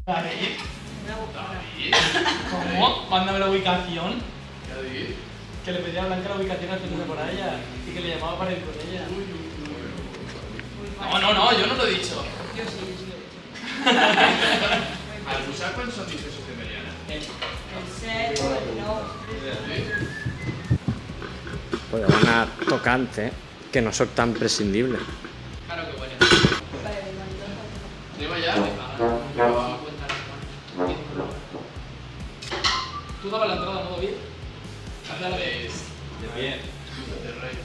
David, David, ¿cómo? Mándame la ubicación. David. Que le pedía a Blanca la ubicación antes de por ella y que le llamaba para ir con ella. No, yo no lo he dicho. Yo sí lo he dicho. Al usar quan són discursos de Mariana? El cero, el no. Podeu anar tocant, que no sóc tan prescindible. Claro que bueno. Vale, venga, entonces. Anem allà? Tú dabas la entrada, ¿no, David? De pie. De rei.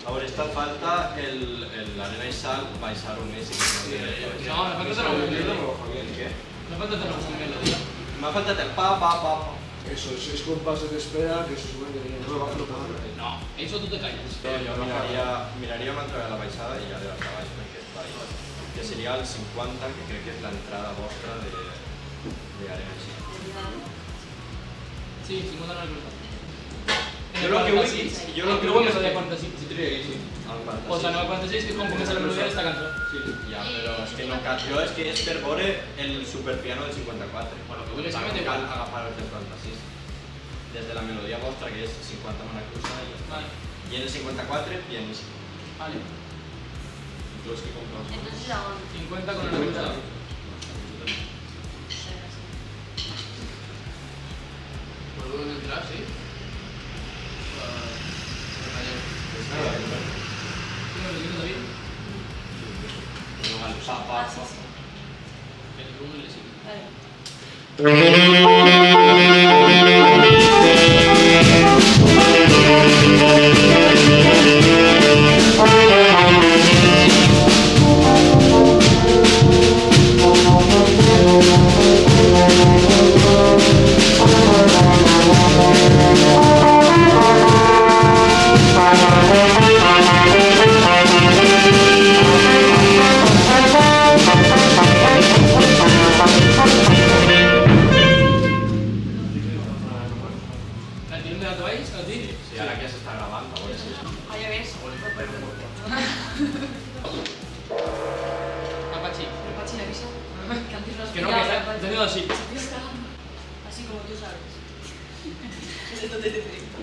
Ahora esta falta el arena y sal baisaron ese. No, me falta hacer algún ¿Qué? Me falta hacer alguna melodía. Me falta el pa. Eso, es compás de espera que se supone que no lo va a hacer. No, eso tú te callas. Jo miraria una altra vegada la baixada i ja de la baix perquè és baix. Que seria el 50, que crec que és l'entrada vostra d'Arena. Sí, 50 no es verdad. Jo lo que vull... Jo lo que vull vull és és el de que... 45. Sí, tria sí. O sea, 946, que es com comença la melodia d'esta cançó. Sí, ja, però és que no cal... Jo és que és per veure el superpiano del 54. Bueno, que vull és que No m'he cal agafar el del 46. Des de la melodia vostra, que és 50 amb una cruza, Vale, i en el 54, pianíssim. vale. Tu és que compres... Entonces, ¿a dónde? 50 con una cruz. Podem entrar, sí? ¿Qué me lo dices, David? Ah, sí, sí. El 1 y el 5. Vale. ¿La tirón de la toalla? ¿A ti? Sí, ara que s'està gravant, a veure si... Ah, ya ves. Apache. El Pachi le avisa. Que antes lo has Que no, pillado, que el Pachi. se ha tenido así. Se está cagando. Así como tú sabes. Esto te directo.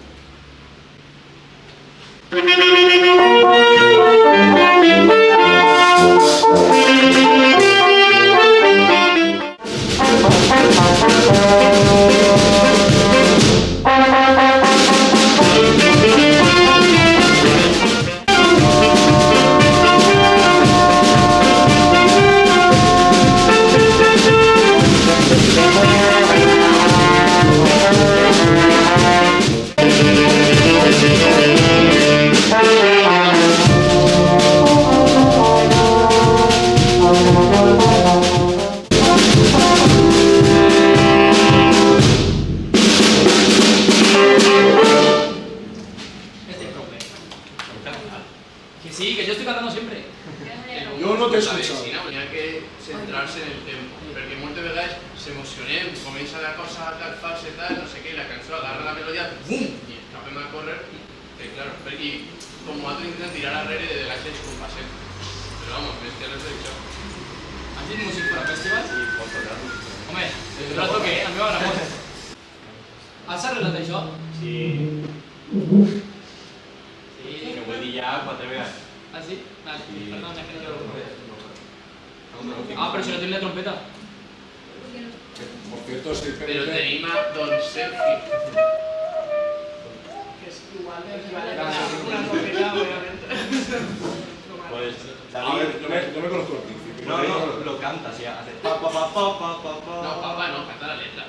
Este es problema. Que sí, que yo estoy cantando siempre. Yo no te he La escuchado. vecina tenía que centrarse en el tempo, perquè moltes vegades s'emocionem, comença la cosa tal falsa i tal, no sé què, i la cançó agarra la melodia, bum, i acabem a córrer, que claro, perquè com nosaltres intentem tirar arrere de la gent compasset. Però vamos, més que res d'això. ¿Has hecho música para festivals? Sí, pots tocar-lo. Hombre, el rato que, a mi m'agrada molt. Has arreglat això? Sí. Sí. Que vull dir ja 4 vegades. ¿Ah, sí? Vale, Sí. perdón, es que no lo Ah, pero si no tienes la trompeta. Por cierto, sí, Però tenim a Don Sergi. Que es igual de equivale Claro, sí, sí. una trompeta, obviamente. Pues, A ver, no me conozco al principio. No, lo canta, así, hace pa. No, papá, no, canta la letra.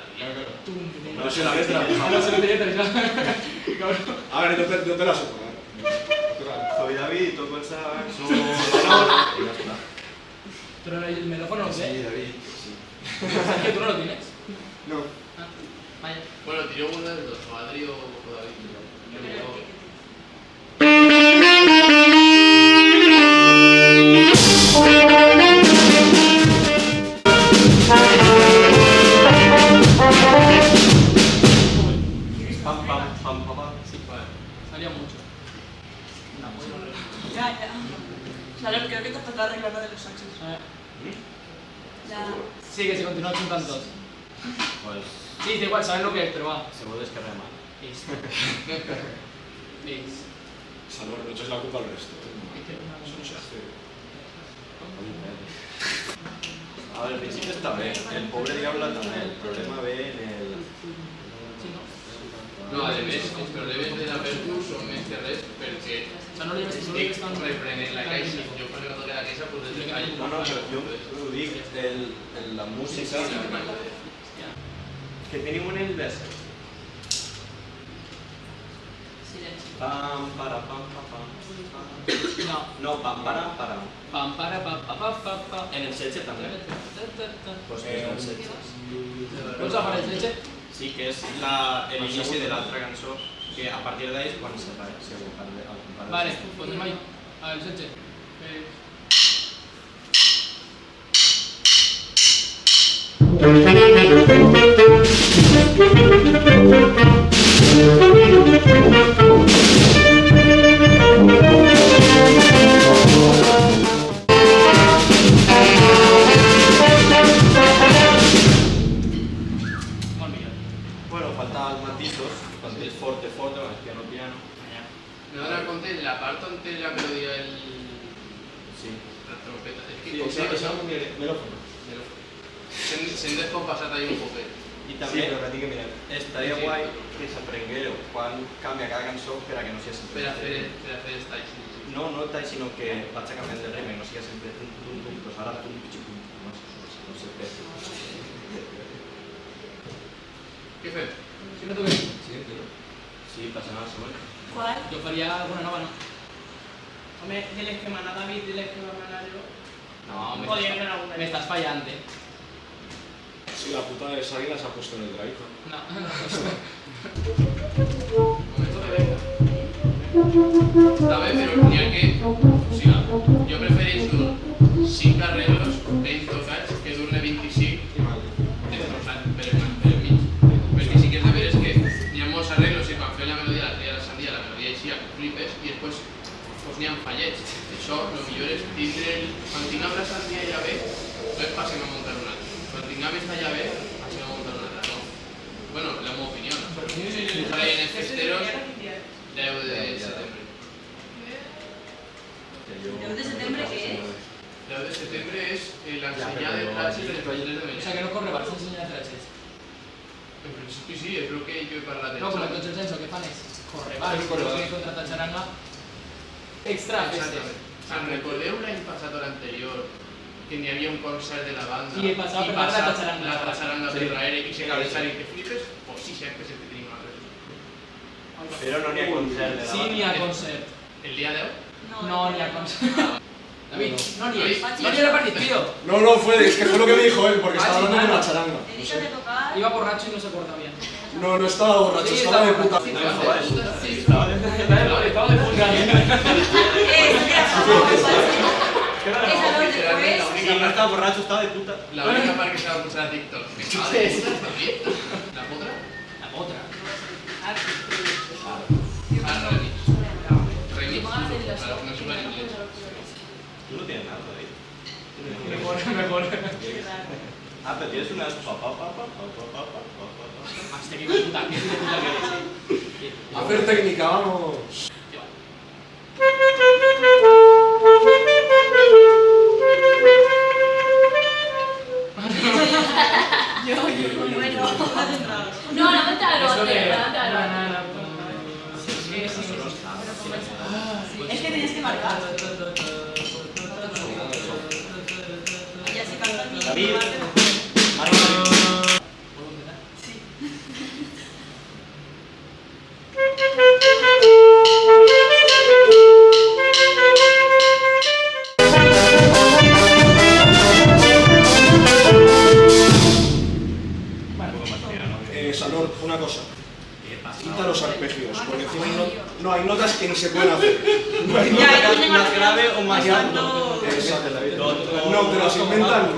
No sé la letra. No se lo tenía interesado. Cabrón. A ver, yo te la sé poner. Soy David, toco el sax, soy menor, y ya está. Pero el melófono, Sí, ¿qué? David, sí. ¿Es que tú no lo tienes? No. Ah, vaya. Bueno, tiró uno de los dos, o Adri o David. Pero, Sí, que se continúa chuntando todos. Pues Sí, da igual, sabes lo que es, pero va. se vuelve esquerra mal. Es. Es. Salvo no eches la culpa al resto. Eso no se hace. A ver, al principio está bien. El pobre diablo també. El problema ve en el... No, a més, els problemes de la Percu són més que res perquè O sea, no li estic reprenent la caixa. Jo quan no toque la caixa, pues des de caixa. No, però jo ho dic, la música... Que tenim en el verso. Silenci. Pam, para, pam, pam, pam. No. No, pam, para, para. Pam, para, pa, pa, pa, pa, pa. En el 16 també. Pues en el 16. Vols apareix, Leche? Sí, que és l'inici de l'altra cançó, que a partir d'ahí és quan se para, segur. Vale, pues anem ahí. A ver, Leche. Bueno, falta els matisos, quan és forte, forte, quan és piano, piano. Me dono compte en la part on té la melodia Sí. la trompeta. És que Sí, com esa que un melófono. se'n descompasat ahí un poquet. I també estaria guai que s'aprenguéreu quan canvia cada cançó per a que no sigui sempre... Per a fer els talls. No, no tal, sinó que vaig a canviar de ritme, no sigui sempre tum, tum, tum, pues ara tum, pitxi, tum, no sé què. Què fem? Si no toquem. Sí, passa nada, següent. ¿Cuál? Jo faria alguna nova, no? Hombre, diles que mana David, diles que va a manar yo. No, Podría haber alguna. me estás fallando. Sí, la puta de Sagina se ha puesto en el drive. No. Està bé, però n'hi ha que... O sigui, jo prefereixo 5 arreglos ben tocats que d'un 25 destrossat per el mig. Perquè sí que és de veres que n'hi ha molts arreglos i quan fem la melodia, la tria de la sandia, la melodia així, flipes i després pues, n'hi ha fallets. Això, el millor és tindre... Quan tinguem la sandia ja bé, doncs passem a muntar una altra. Quan tinguem esta ja bé, passem a muntar una altra. No. Bueno, la meva opinió. No? En els festeros, 10 de setembre. ¿10 de septiembre qué es? 10 de setembre és l'ensenyar de classes de les classes de O Medellín. sea, que no corre Barça ensenyar traches. En principi sí, és el que jo he parlat. No, però tots els anys el que fan és corre Barça, Corre Barça. que contratar xaranga extra festes. Exactament. Se'n recordeu l'any passat o l'anterior que n'hi havia un concert de la banda I passava per la xaranga. la xaranga Sí. per darrere i se cabeçaren que flipes? Pues sí, sempre se te tenim una res. Però no n'hi ha concert de la Sí, banda. n'hi ha concert. El dia 10? No, n'hi ha concert. David, no n'hi és. David, No n'hi era partit, tío. No, no, es que fue lo que me dijo él, porque Ah, estaba sí, hablando con claro. la charanga. Te dice de tocar. Iba borracho y no se acuerda bien. No, no estaba borracho, Sí, estaba de estaba puta. borracho. No, joder, Sí, estava de Estaba de puta. Si no estava borratxo, estava de puta. La única part que se va posar a TikTok. Me cago en puta, David. La podrà? La otra. Ah, remix. Remix, para los que no sepan inglés. Tú no tienes nada, David. Mejor. Ah, pero tienes unas pa, pa, pa, pa, pa, pa, pa, pa, pa, pa. Hostia, qué puta que eres. Hacer técnica, vamos. Bueno, No, la vuelta al Eso otro, de... la vuelta al otro. es que tienes que marcar. Ya se canta mi David. madre. Marca. Salor, una cosa. Quita los arpegios, porque encima no hay notas que ni se pueden hacer. No hay Ya, notas. yo tengo más grave o más Ya, alto. no. Exacto. O- No, te los inventan.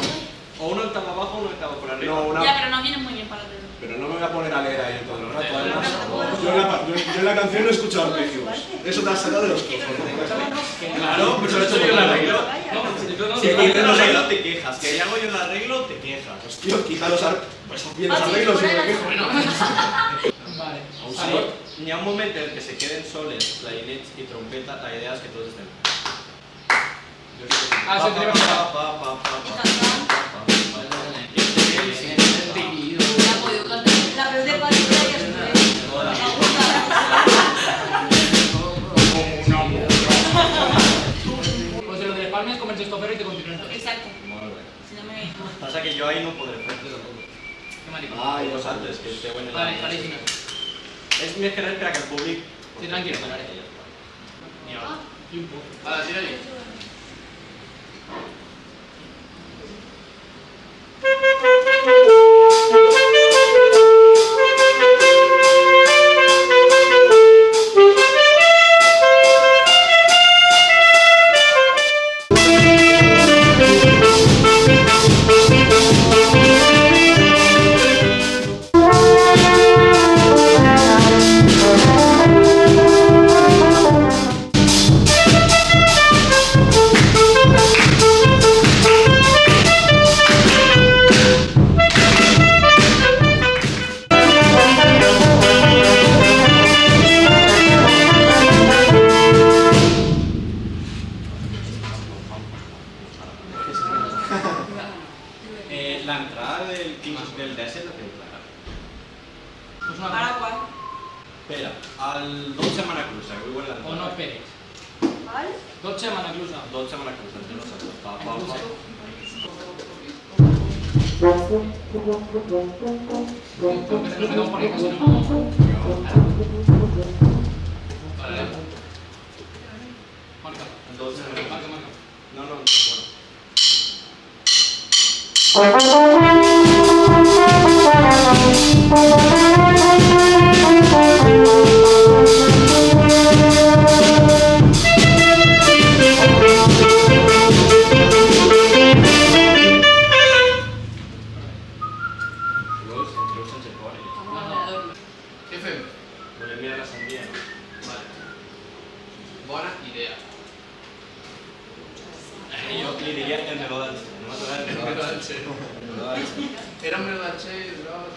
O una octava abajo o una octava por arriba. No, una. Ya, pero no viene muy bien para el dedo. Pero no me voy a poner a leer ahí todo el rato, además. Yo en la canción no he escuchado arpegios. Eso te has sacado de los cojones. Claro, pero eso yo lo arreglo. No, Si quieres el arreglo te quejas, que hago yo el arreglo te quejas. Hostia, quita los arreglos y me quejo. Bueno, Vale. Ni a un momento en el que se queden soles clarinets y trompeta, la idea es que todos estén. Ah, se te va La peor de Patricia que es Pues de lo del Palmes comerse estofero y te continúas. Exacto. Si no me... Pasa que yo ahí no podré hacer. Qué maricón. Ay, Los antes, que esté bueno en Vale, clarísimo. Es mi querer para que el público. Sí, tranquilo. Y ahora. a la tira ahí. La entrada del DS es la que clara. Pues una ¿Para cuál? Espera, al Dolce Manaclusa, que igual la O entrada. no esperes. ¿Cuál? Dolce Manaclusa. Dolce Manaclusa, entre nosotros. Pa, pa, pa. Empezamos a quedar por ahí casi no. Vale. Marca. Dolce Marca, Manaclusa. marca. No, no, bueno. Luego sense por ell. Què fem? Volem mirar la sandía, no? Vale. Bona idea. Jo li diria el meló del cel. No m'ha tocat el meló del cel. El meló del cel. Era un melodatge droga.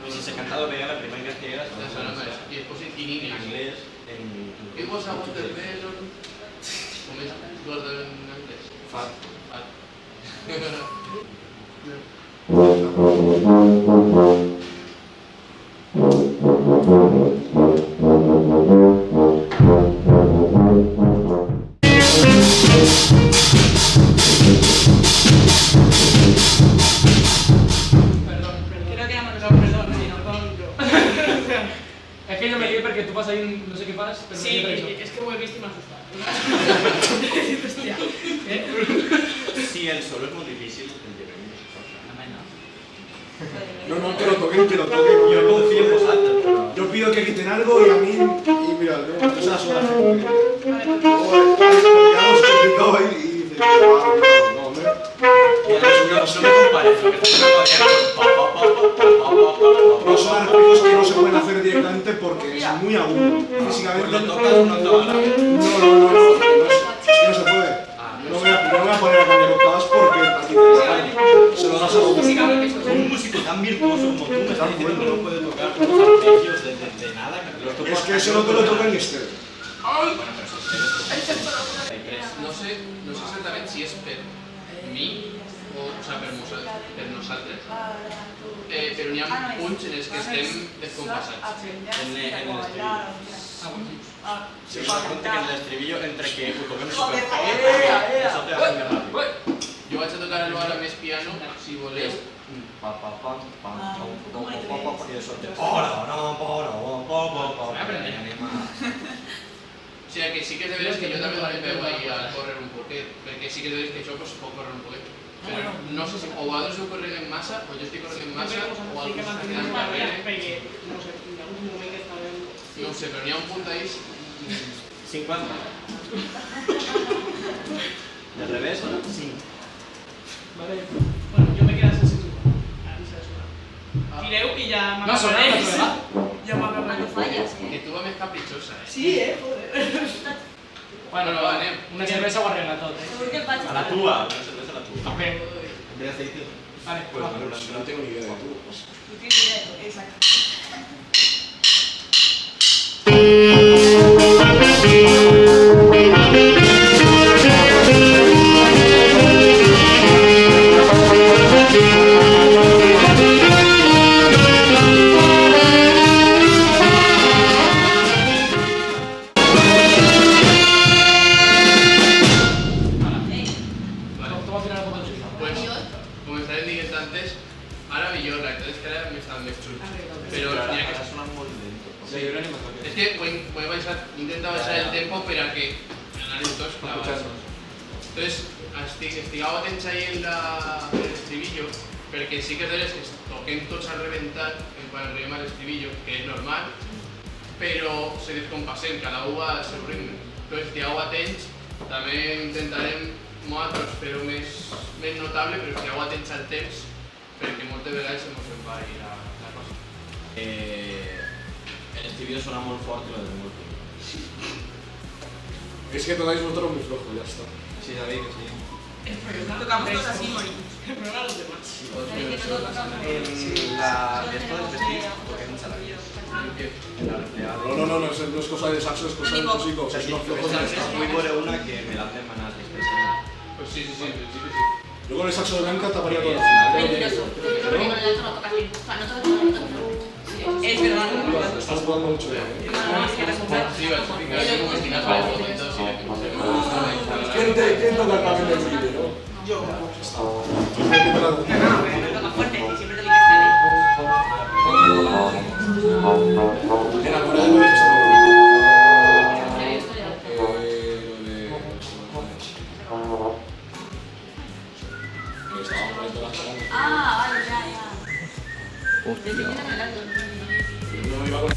No sé si he cantado veía la primera vez que era. Ja sona més. I després en En inglés. inglés, en... It was a wonder melon. Com és guardar en anglès? Fat. Perdón. Creo que era perdón, si no con yo. Es que yo me río porque tú vas ahí, no sé qué pasa, pero me Sí, río por eso. es que me he visto y me ha asustado. Hostia. Si el solo es muy difícil, el llevar No, que lo toquen, que lo toquen. Yo confío en vosotros, pero... Yo pido que quiten algo y a mí. Y mira, no se la suda la gente. Vale, pues, Ya hemos complicado ahí y dices, no, hombre. No me compares, lo que estás No son arpegios que no se pueden hacer directamente porque es muy agudo. Físicamente. Pues lo tocas una octava grave. No, es que no se puede. No voy a poner a cambiar octavas porque a ti te sale. Se lo das a otro. físicamente eso Un músico tan virtuoso como tú me estás diciendo que no puede tocar unos arpegios de nada. Que los Es que eso no te lo toca ni Esther. Bueno, pero eso es No sé exactament si és per mi o per nosaltres, però n'hi ha punts en els que estem descompassats. en el estribillo. Ah, bueno, sí. Si me das cuenta que en el estribillo, entre que lo toquemos súper fuerte, eso te hace muy rápido. Jo vaig a tocar-lo ara més piano, si voleu. Pa, pa, pa, pa, pa, pa, pa, pa, pa, pa, y eso te... Para, no, para, pa, pa, pa, pa, O sigui que sí que és de veres que jo també dono peu ahí a córrer un poquet, perquè sí que és de veres que això pues, pot córrer un poquet. Però no sé si o vosaltres ho correguen massa, o jo estic corregent massa, o algú s'està quedant darrere. Perquè, no sé, en algun moment que estava... No ho sé, però n'hi ha un punt ahí... 50. De revés, 5. Vale, bueno, yo me quedé así sin suba. A mí se suena. Tireu y ya me No ha sonado, acordaréis. ¿verdad? Ya me Ah, no acordaréis. fallas, Que tú me caprichosa, Sí, joder. Bueno, No, vale. una cerveza ho arregla tot, eh? Seguro que el Pachi. A la tua, una cerveza a la tua. També. En vez de aceite. Vale, Pues va. bueno, No tengo ni idea de tú. ¿Tú qué quieres? Exacto. Vale. Toma tirar la foto del suyo. Pues, como estaven dient antes, ara millor, la veritat és que ara m'estan més xuls. Però n'hi ha que... Ara sona molt lento. Sí, jo crec que És que ho he baixat, he intentat baixar el tempo per a que anaren tots clavats. Entonces, estigueu atents ahí en l'estribillo, perquè sí que és de les que toquem tots a reventar quan arribem a l'estribillo, que és normal, però se descompassem, cada un al seu ritme. Entonces, estigueu atents, també intentarem nosaltres fer-ho més notable, però estigueu atents al temps, perquè moltes vegades se mos en va ir la cosa. El estribillo suena muy fuerte y lo de muy fuerte. Es que todavía es un tono muy flojo, ya está. Sí, David, que sí. Tocamos todos así, Moni. Pero ahora los demás. ¿Sabéis que nosotros tocamos? En la de esto del vestir, toqué mucha la vida. En la reflejada. No, no es cosa de saxo, es cosa de músicos. O sea, Es sí, unos flojos de es muy buena una que me la hacen manas de Pues sí, sí. Yo con el saxo de Blanca taparía toda la Mentiroso. Porque con el alto no tocas bien. O sea, no tocas con el alto. Es verdad, no. Estás jugando mucho bien, ¿eh? No, es que resulta. Sí, vas a ficar en un final para el momento, sí, ¿Quién toca el papel del vídeo? Yo. Toca fuerte y siempre te eliges tele. En Alcoraz no dejes todo. Ya he visto ya. Ah, vale, ya. Desde que era el alto. No iba con